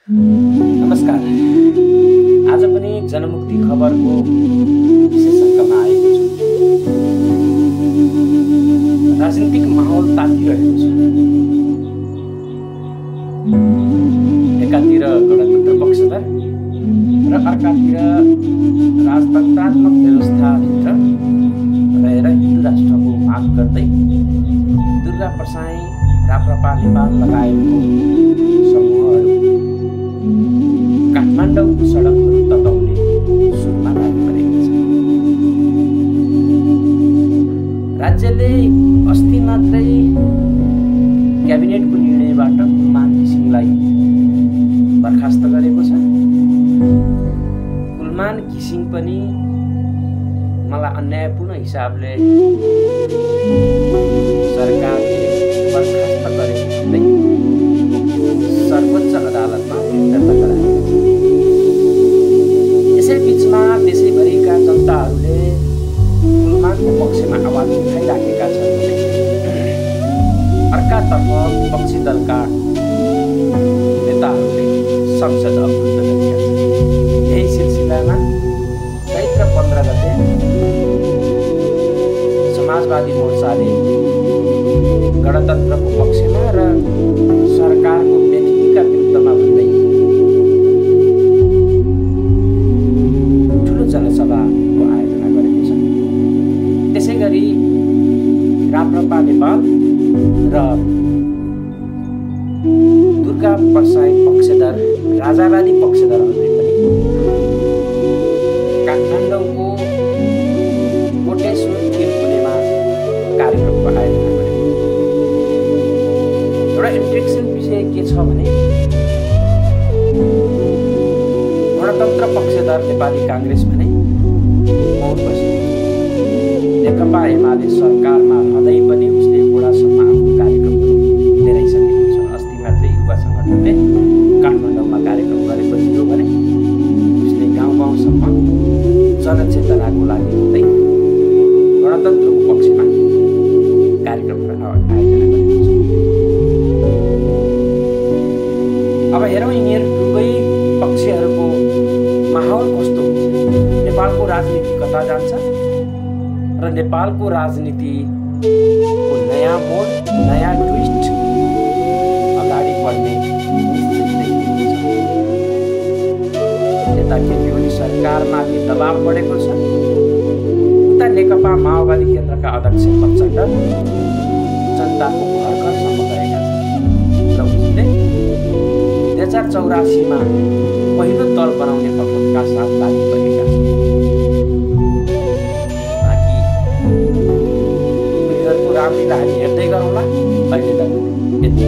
नमस्कार। आज पनि जनमुक्ति खबरको विशेष अङ्कमा आएको छु। राजनीतिक माहौल तातिरहेको छ। एकातिर गणतन्त्र पक्षधर र अर्कातिर राजतन्त्रात्मक व्यवस्थाभित्र रहेर हिन्दू राष्ट्रको माग गर्दै दुर्गा प्रसाई, राप्रपा नेपाल लगायतको समूहहरू काठमाडौँको सडकहरू तताउने सुरुमा लागिपरेका छन्। राज्यले अस्ति मात्रै क्याबिनेटको निर्णयबाट कुलमान घिसिङलाई बर्खास्त गरेको छ। कुलमान घिसिङ पनि मलाई अन्यायपूर्ण हिसाबले सरकारले बर्खास्त गरेको भन्दै सर्वोच्च अदालतमा फिर्ता गराएका छन्। यसै बीचमा देशैभरिका जनताहरूले कुलमानको पक्षमा आवाज उठाइराखेका छन् भने अर्कातर्फ विपक्षी दलका नेताहरूले संसद अवरुद्ध गरेका छन्। यही सिलसिलामा चैत्र 15 गते समाजवादी मोर्चाले गणतन्त्रको पक्षमा र सरकारको व्यथितिका विरुद्धमा भन्दै ठुलो जनसभाको आयोजना गरेको छ। त्यसै गरी राप्रपा नेपाल र दुर्गा प्रसाई पक्षधर, राजावादी पक्षधरहरूले पनि काठमाडौँको कोटेश्वर तिरकुलेमा कार्यक्रमको आयोजना गरेको। एउटा इन्ट्रेक्सन विषय के छ भने गणतन्त्र पक्षधर नेपाली काङ्ग्रेस भने मौन बसेको छ। नेकपा एमाले सरकारमा रहँदै पनि उसले वडासम्म आफ्नो कार्यक्रमहरू लिइरहेको छ। अस्ति मात्रै युवा सङ्गठनले काठमाडौँमा कार्यक्रम गरेको थियो भने उसले गाउँ गाउँसम्म जनचेतनाको लागि हुँदै गणतन्त्रको पक्षमा कार्यक्रमहरू आयोजना गरेको छ। अब हेरौँ यिनीहरू दुवै पक्षहरूको माहौल कस्तो हुन्छ, नेपालको राजनीति कता जान्छ र नेपालको राजनीतिको नयाँ मोड, नयाँ ट्विस्ट अगाडि बढ्ने यता केपी ओली सरकारमाथि दबाव बढेको छ, उता नेकपा माओवादी केन्द्रका अध्यक्ष प्रचण्ड जनताको घर घरसम्म गएका छन् र उसले 2084मा पहिलो दल बनाउने पक्षका साथ लागिपरेका छन्। बाँकी उनीहरूको रामलीला हामी हेर्दै गरौँला। अहिले त यति।